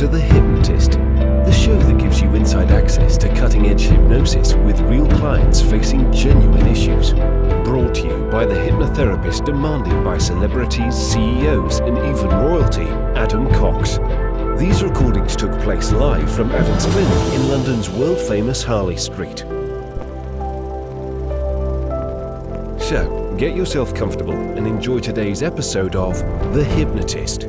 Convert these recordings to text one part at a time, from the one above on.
to The Hypnotist, the show that gives you inside access to cutting-edge hypnosis with real clients facing genuine issues. Brought to you by the hypnotherapist demanded by celebrities, CEOs, and even royalty, Adam Cox. These recordings took place live from Adam's clinic in London's world-famous Harley Street. So, get yourself comfortable and enjoy today's episode of The Hypnotist.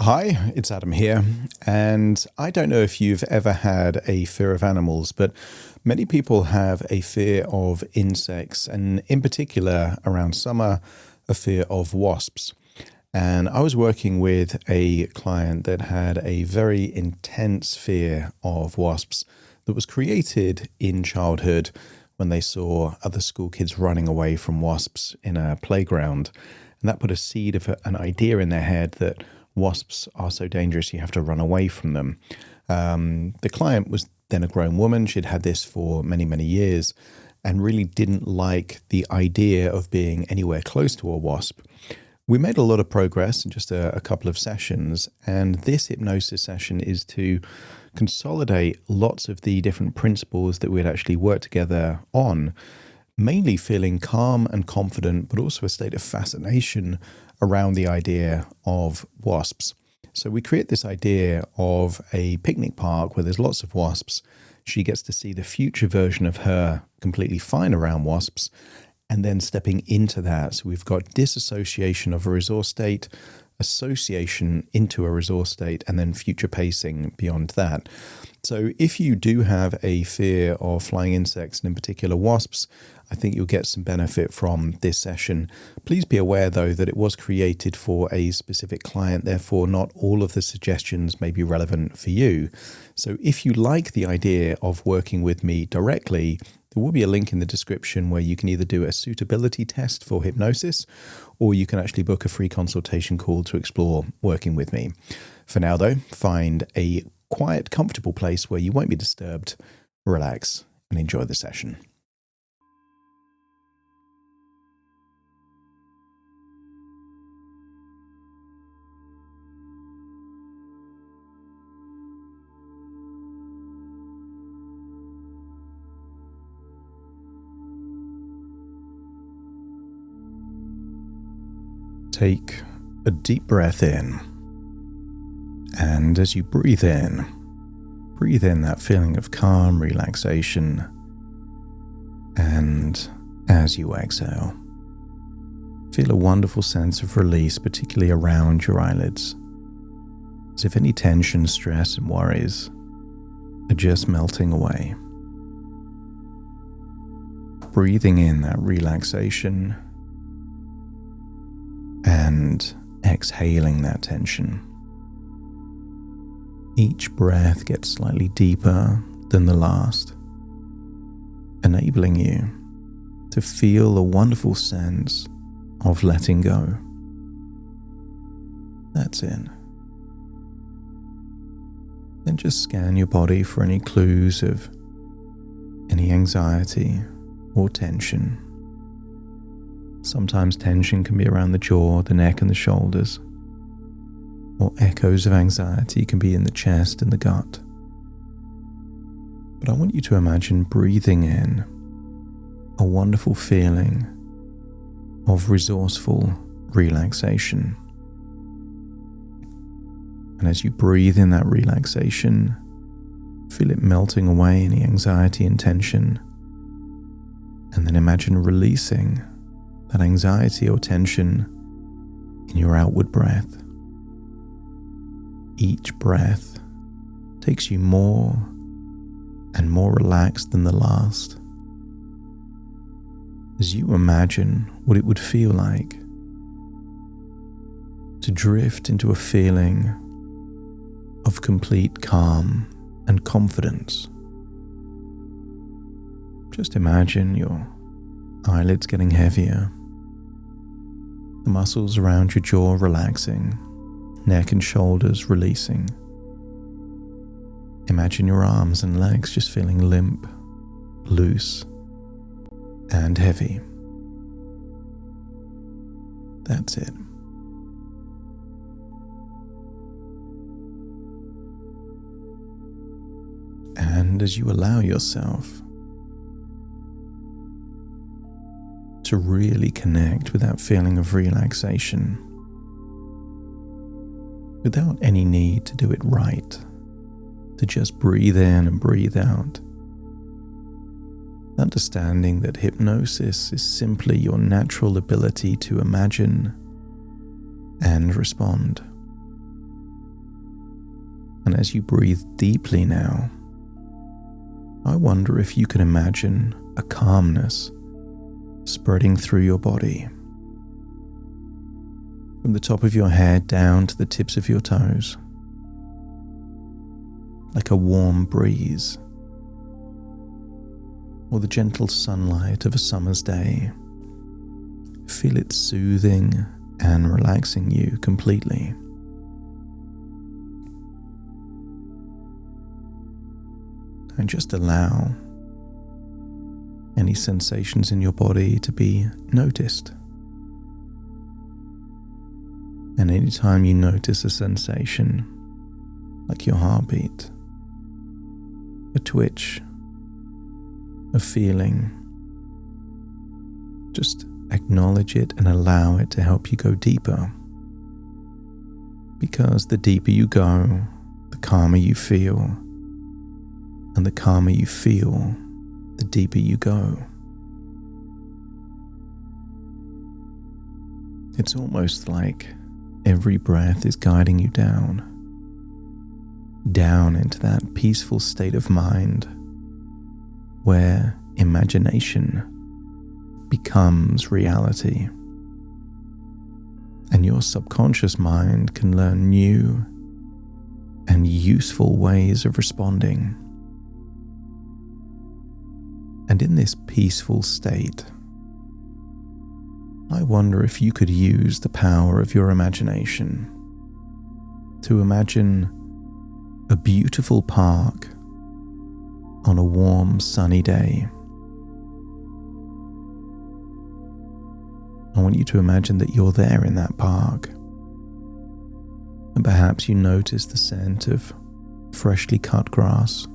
Hi, it's Adam here, and I don't know if you've ever had a fear of animals, but many people have a fear of insects, and in particular, around summer, a fear of wasps. And I was working with a client that had a very intense fear of wasps that was created in childhood when they saw other school kids running away from wasps in a playground. And that put a seed of an idea in their head that wasps are so dangerous you have to run away from them. The client was then a grown woman. She'd had this for many, many years and really didn't like the idea of being anywhere close to a wasp. We made a lot of progress in just a couple of sessions, and this hypnosis session is to consolidate lots of the different principles that we'd actually worked together on, mainly feeling calm and confident, but also a state of fascination around the idea of wasps. So we create this idea of a picnic park where there's lots of wasps. She gets to see the future version of her completely fine around wasps, and then stepping into that. So we've got disassociation of a resource state, association into a resource state, and then future pacing beyond that. So if you do have a fear of flying insects, and in particular wasps, I think you'll get some benefit from this session. Please be aware, though, that it was created for a specific client, therefore not all of the suggestions may be relevant for you. So if you like the idea of working with me directly, there will be a link in the description where you can either do a suitability test for hypnosis, or you can actually book a free consultation call to explore working with me. For now, though, find a quiet, comfortable place where you won't be disturbed, relax, and enjoy the session. Take a deep breath in, and as you breathe in that feeling of calm relaxation, and as you exhale, feel a wonderful sense of release, particularly around your eyelids, as if any tension, stress, and worries are just melting away. Breathing in that relaxation and exhaling that tension. Each breath gets slightly deeper than the last, enabling you to feel a wonderful sense of letting go. That's it. Then just scan your body for any clues of any anxiety or tension. Sometimes tension can be around the jaw, the neck, and the shoulders, or echoes of anxiety can be in the chest and the gut. But I want you to imagine breathing in a wonderful feeling of resourceful relaxation. And as you breathe in that relaxation, feel it melting away any anxiety and tension, and then imagine releasing that anxiety or tension in your outward breath. Each breath takes you more and more relaxed than the last, as you imagine what it would feel like to drift into a feeling of complete calm and confidence. Just imagine your eyelids getting heavier, the muscles around your jaw relaxing, neck and shoulders releasing. Imagine your arms and legs just feeling limp, loose, and heavy. That's it. And as you allow yourself to really connect with that feeling of relaxation, without any need to do it right, to just breathe in and breathe out, understanding that hypnosis is simply your natural ability to imagine and respond. And as you breathe deeply now, I wonder if you can imagine a calmness spreading through your body, from the top of your head down to the tips of your toes, like a warm breeze, or the gentle sunlight of a summer's day. Feel it soothing and relaxing you completely. And just allow any sensations in your body to be noticed. And anytime you notice a sensation, like your heartbeat, a twitch, a feeling, just acknowledge it and allow it to help you go deeper. Because the deeper you go, the calmer you feel. And the calmer you feel, the deeper you go. It's almost like every breath is guiding you down into that peaceful state of mind where imagination becomes reality. And your subconscious mind can learn new and useful ways of responding. And in this peaceful state, I wonder if you could use the power of your imagination to imagine a beautiful park on a warm, sunny day. I want you to imagine that you're there in that park, and perhaps you notice the scent of freshly cut grass,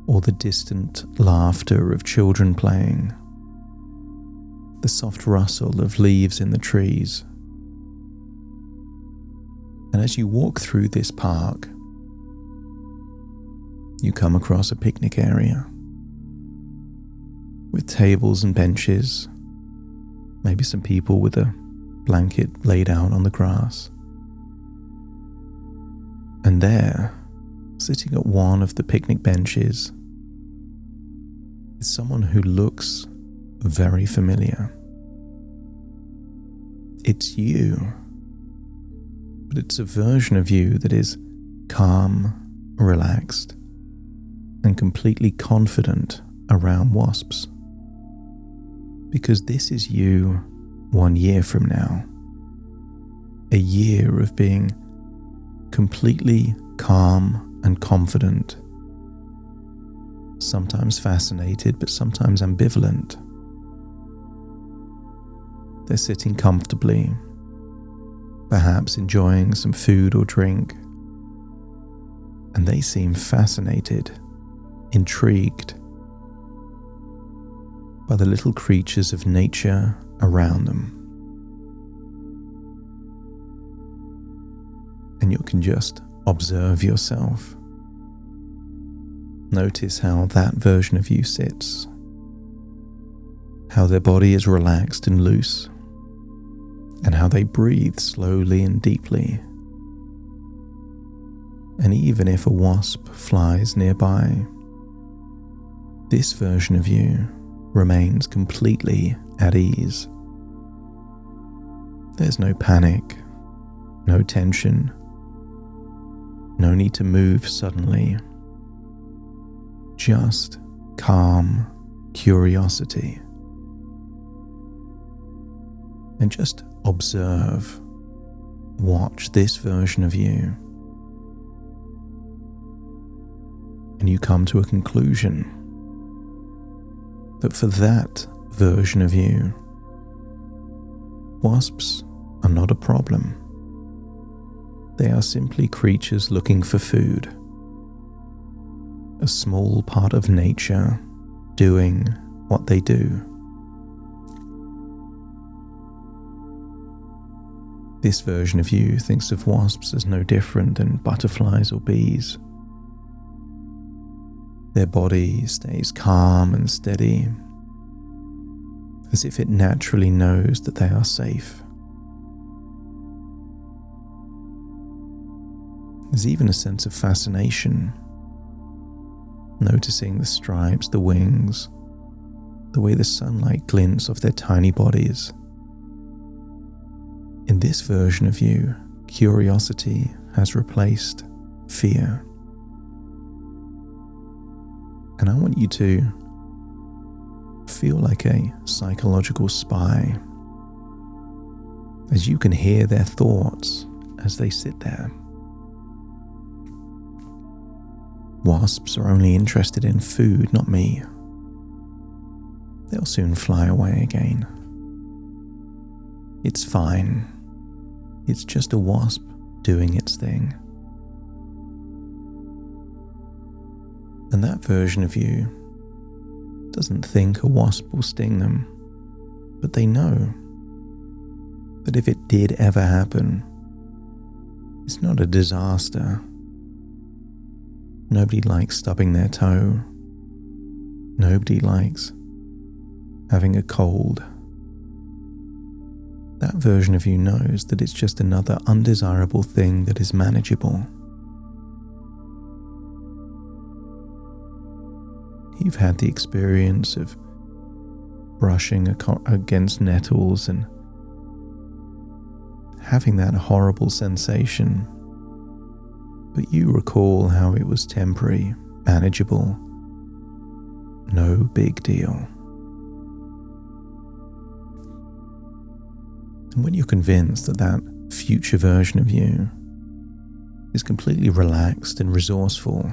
or the distant laughter of children playing, the soft rustle of leaves in the trees. And as you walk through this park, you come across a picnic area with tables and benches, maybe some people with a blanket laid out on the grass. And there, sitting at one of the picnic benches, is someone who looks very familiar. It's you, but it's a version of you that is calm, relaxed, and completely confident around wasps. Because this is you 1 year from now. A year of being completely calm and confident, sometimes fascinated, but sometimes ambivalent. They're sitting comfortably, perhaps enjoying some food or drink, and they seem fascinated, intrigued by the little creatures of nature around them. And you can just observe yourself. Notice how that version of you sits, how their body is relaxed and loose, and how they breathe slowly and deeply. And even if a wasp flies nearby, this version of you remains completely at ease. There's no panic, no tension, no need to move suddenly. Just calm curiosity. And just observe, watch this version of you. And you come to a conclusion that for that version of you, Wasps are not a problem. They are simply creatures looking for food. A small part of nature doing what they do. This version of you thinks of wasps as no different than butterflies or bees. Their body stays calm and steady, as if it naturally knows that they are safe. There's even a sense of fascination, noticing the stripes, the wings, the way the sunlight glints off their tiny bodies. In this version of you, curiosity has replaced fear. And I want you to feel like a psychological spy, as you can hear their thoughts as they sit there. Wasps are only interested in food, not me. They'll soon fly away again. It's fine. It's just a wasp doing its thing. And that version of you doesn't think a wasp will sting them, but they know that if it did ever happen, it's not a disaster. Nobody likes stubbing their toe. Nobody likes having a cold. That version of you knows that it's just another undesirable thing that is manageable. You've had the experience of brushing against nettles and having that horrible sensation, but you recall how it was temporary, manageable, no big deal. And when you're convinced that that future version of you is completely relaxed and resourceful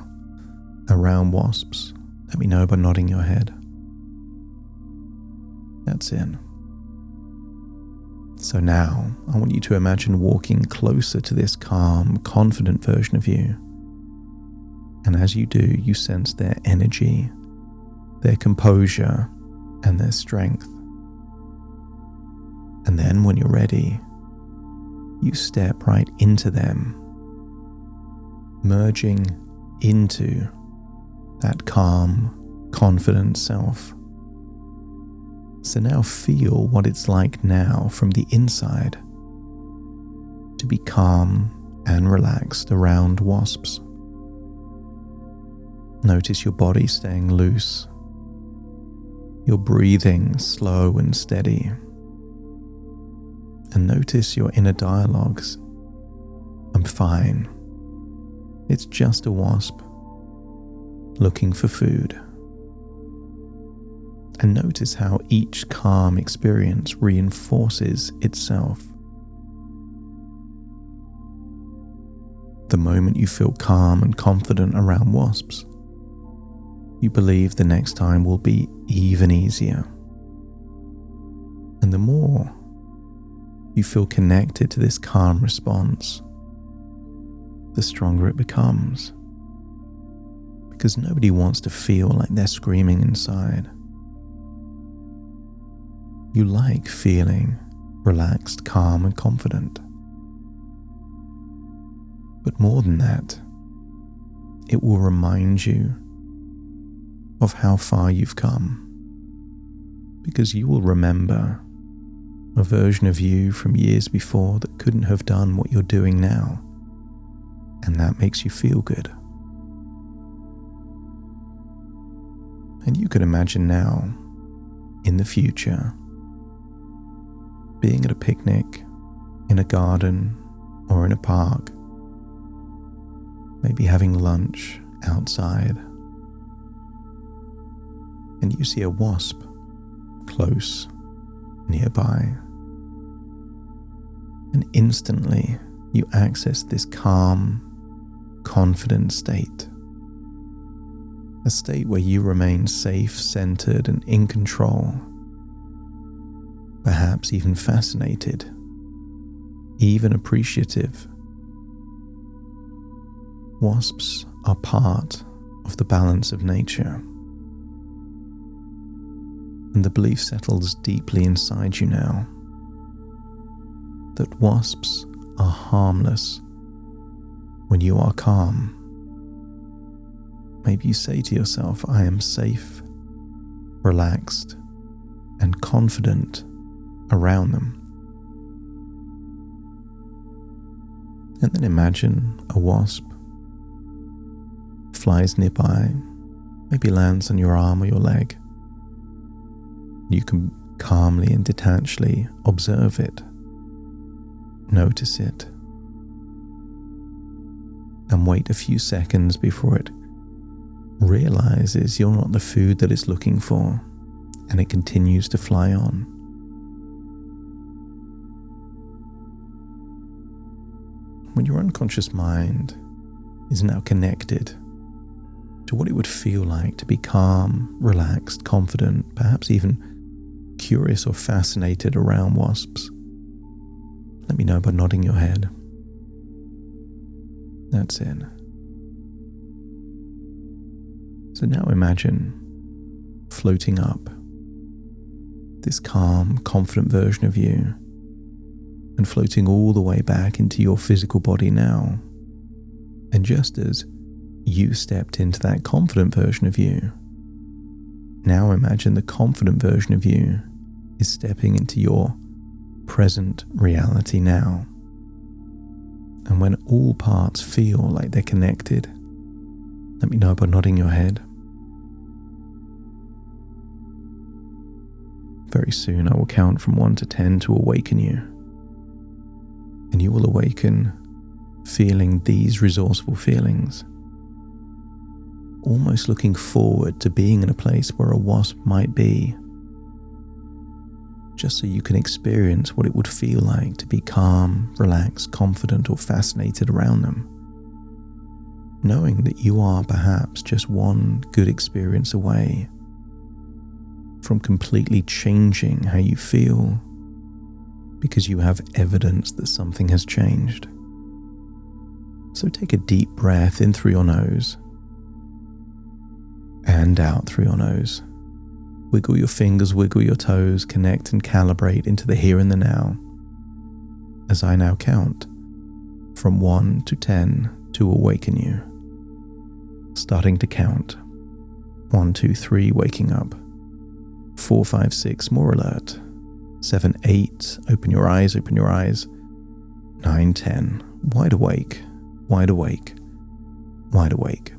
around wasps, let me know by nodding your head. That's it. So now, I want you to imagine walking closer to this calm, confident version of you. And as you do, you sense their energy, their composure, and their strength. And then when you're ready, you step right into them, merging into that calm, confident self. So now feel what it's like now from the inside to be calm and relaxed around wasps. Notice your body staying loose, your breathing slow and steady, and notice your inner dialogues. I'm fine. It's just a wasp looking for food. And notice how each calm experience reinforces itself. The moment you feel calm and confident around wasps, you believe the next time will be even easier. And the more you feel connected to this calm response, the stronger it becomes. Because nobody wants to feel like they're screaming inside. You like feeling relaxed, calm, and confident. But more than that, it will remind you of how far you've come. Because you will remember a version of you from years before that couldn't have done what you're doing now. And that makes you feel good. And you could imagine now, in the future, being at a picnic, in a garden, or in a park, maybe having lunch outside, and you see a wasp close, nearby, and instantly you access this calm, confident state. A state where you remain safe, centered, and in control. perhaps even fascinated, even appreciative. Wasps are part of the balance of nature, and the belief settles deeply inside you now that wasps are harmless when you are calm. Maybe you say to yourself, I am safe, relaxed, and confident around them. And then imagine a wasp flies nearby, maybe lands on your arm or your leg. You can calmly and detachedly observe it, notice it, and wait a few seconds before it realizes you're not the food that it's looking for, and it continues to fly on. When your unconscious mind is now connected to what it would feel like to be calm, relaxed, confident, perhaps even curious or fascinated around wasps, let me know by nodding your head. That's it. So now imagine floating up, this calm, confident version of you, and floating all the way back into your physical body now. And just as you stepped into that confident version of you, now imagine the confident version of you is stepping into your present reality now. And when all parts feel like they're connected, let me know by nodding your head. Very soon I will count from 1 to 10 to awaken you. And you will awaken feeling these resourceful feelings, almost looking forward to being in a place where a wasp might be, just so you can experience what it would feel like to be calm, relaxed, confident, or fascinated around them, knowing that you are perhaps just one good experience away from completely changing how you feel, because you have evidence that something has changed. So take a deep breath in through your nose and out through your nose. Wiggle your fingers, wiggle your toes, connect and calibrate into the here and the now, as I now count from 1 to 10 to awaken you. Starting to count. 1, 2, 3, waking up. 4, 5, 6, more alert. 7, 8, open your eyes, open your eyes. 9, 10, wide awake, wide awake, wide awake.